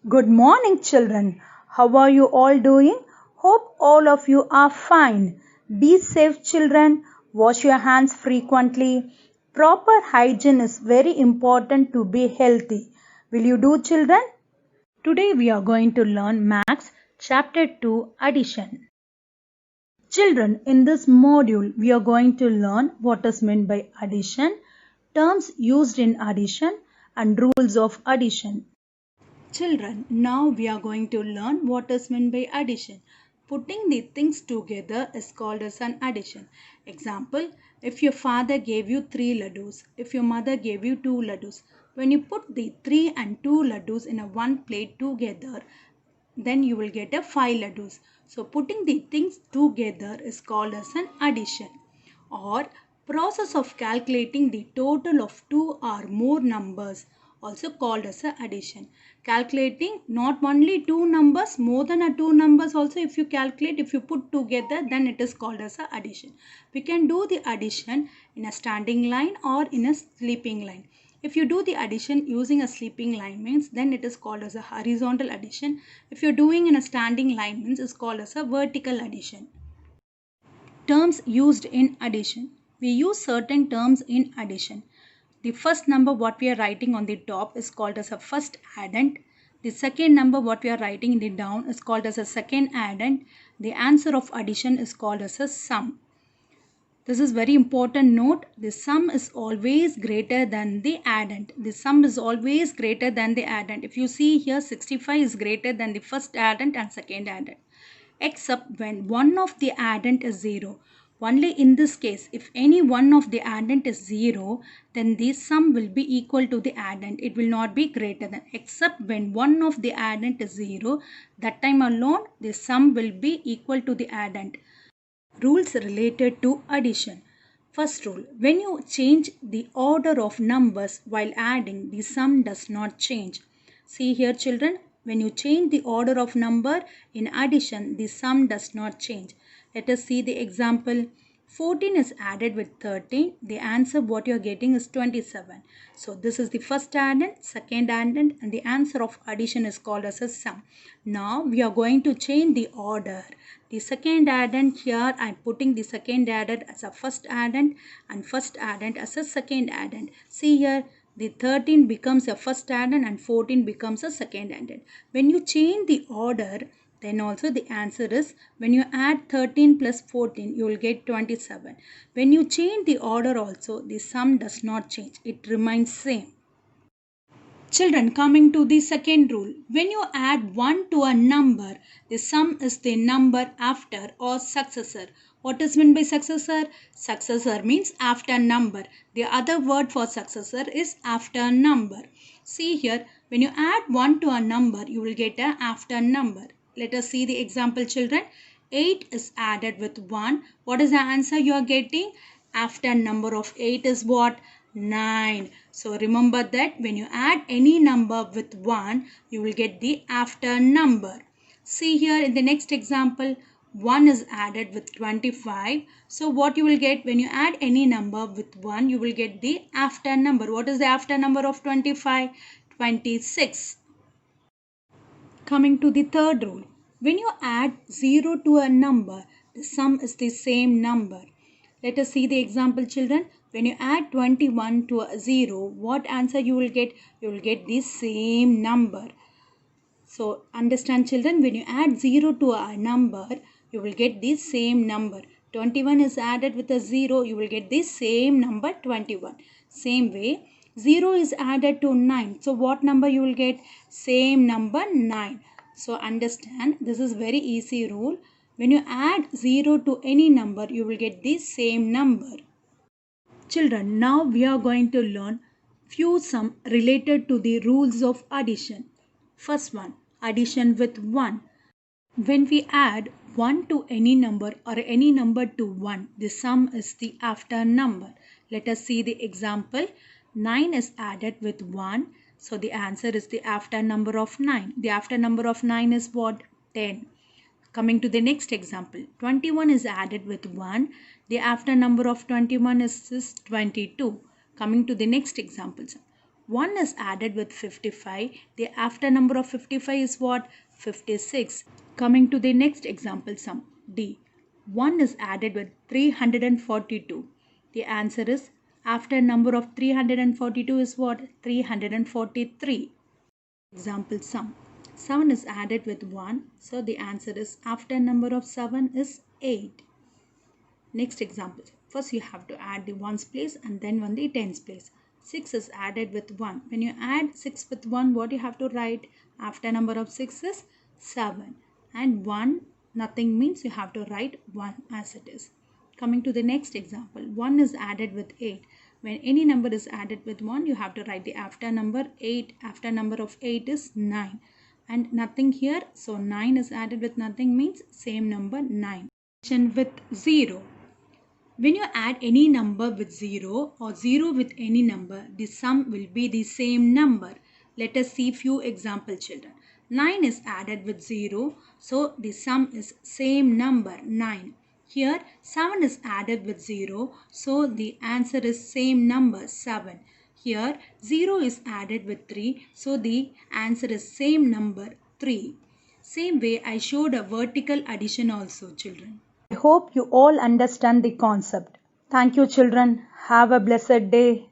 Good morning, children. How are you all doing? Hope all of you are fine. Be safe, children. Wash your hands frequently. Proper hygiene is very important to be healthy. Will you do, children? Today we are going to learn Maths Chapter 2 Addition. Children, in this module, we are going to learn what is meant by addition, terms used in addition, and rules of addition. Children, now we are going to learn what is meant by addition. Putting the things together is called as an addition. Example, if your father gave you 3 laddus, if your mother gave you 2 laddus, when you put the 3 and 2 laddus in a one plate together, then you will get a 5 laddus. So putting the things together is called as an addition. Or process of calculating the total of two or more numbers, also called as a addition. Calculating not only two numbers, more than a two numbers also, if you calculate, if you put together, then it is called as a addition. We can do the addition in a standing line or in a sleeping line. If you do the addition using a sleeping line means, then it is called as a horizontal addition. If you're doing in a standing line means, it's called as a vertical addition. Terms used in addition. We use certain terms in addition. The first number what we are writing on the top is called as a first addend. The second number what we are writing in the down is called as a second addend. The answer of addition is called as a sum. This is very important note. The sum is always greater than the addend. The sum is always greater than the addend. If you see here, 65 is greater than the first addend and second addend, except when one of the addend is 0. Only in this case, if any one of the addend is 0, then the sum will be equal to the addend. It will not be greater than. Except when one of the addend is 0, that time alone the sum will be equal to the addend. Rules related to addition. First rule, when you change the order of numbers while adding, the sum does not change. See here, children, when you change the order of number in addition, the sum does not change. Let us see the example. 14 is added with 13. The answer what you are getting is 27. So this is the first addend, second addend, and the answer of addition is called as a sum. Now we are going to change the order. The second addend, here I am putting the second addend as a first addend and first addend as a second addend. See here, the 13 becomes a first addend and 14 becomes a second addend. When you change the order, then also the answer is, when you add 13 plus 14, you will get 27. When you change the order also, the sum does not change. It remains same. Children, coming to the second rule. When you add 1 to a number, the sum is the number after or successor. What is meant by successor? Successor means after number. The other word for successor is after number. See here, when you add 1 to a number, you will get a after number. Let us see the example, children. 8 is added with 1. What is the answer you are getting? After number of 8 is what? 9. So remember that when you add any number with 1, you will get the after number. See here in the next example, 1 is added with 25. So what you will get when you add any number with 1, you will get the after number. What is the after number of 25? 26. Coming to the third rule. When you add 0 to a number, the sum is the same number. Let us see the example, children. When you add 21 to a 0, what answer you will get? You will get the same number. So understand, children, when you add 0 to a number, you will get the same number. 21 is added with a 0, you will get the same number 21. Same way, 0 is added to 9. So what number you will get? Same number 9. So understand, this is very easy rule. When you add 0 to any number, you will get the same number. Children, now we are going to learn few sum related to the rules of addition. First one, addition with 1. When we add 1 to any number or any number to 1, the sum is the after number. Let us see the example. 9 is added with 1. So the answer is the after number of 9. The after number of 9 is what? 10. Coming to the next example, 21 is added with 1. The after number of 21 is 22. Coming to the next example, 1 is added with 55. The after number of 55 is what? 56. Coming to the next example sum. D. 1 is added with 342. The answer is after number of 342 is what? 343. Example sum. 7 is added with 1. So the answer is after number of 7 is 8. Next example. First you have to add the ones place and then one the tens place. 6 is added with 1. When you add 6 with 1, what you have to write? After number of 6 is 7. And 1 nothing means you have to write 1 as it is. Coming to the next example. 1 is added with 8. When any number is added with 1, you have to write the after number 8. After number of 8 is 9. And nothing here. So 9 is added with nothing means same number 9. With 0. When you add any number with 0 or 0 with any number, the sum will be the same number. Let us see few example children. 9 is added with 0, so the sum is same number 9. Here 7 is added with 0, so the answer is same number 7. Here 0 is added with 3, so the answer is same number 3. Same way I showed a vertical addition also children. I hope you all understand the concept. Thank you children. Have a blessed day.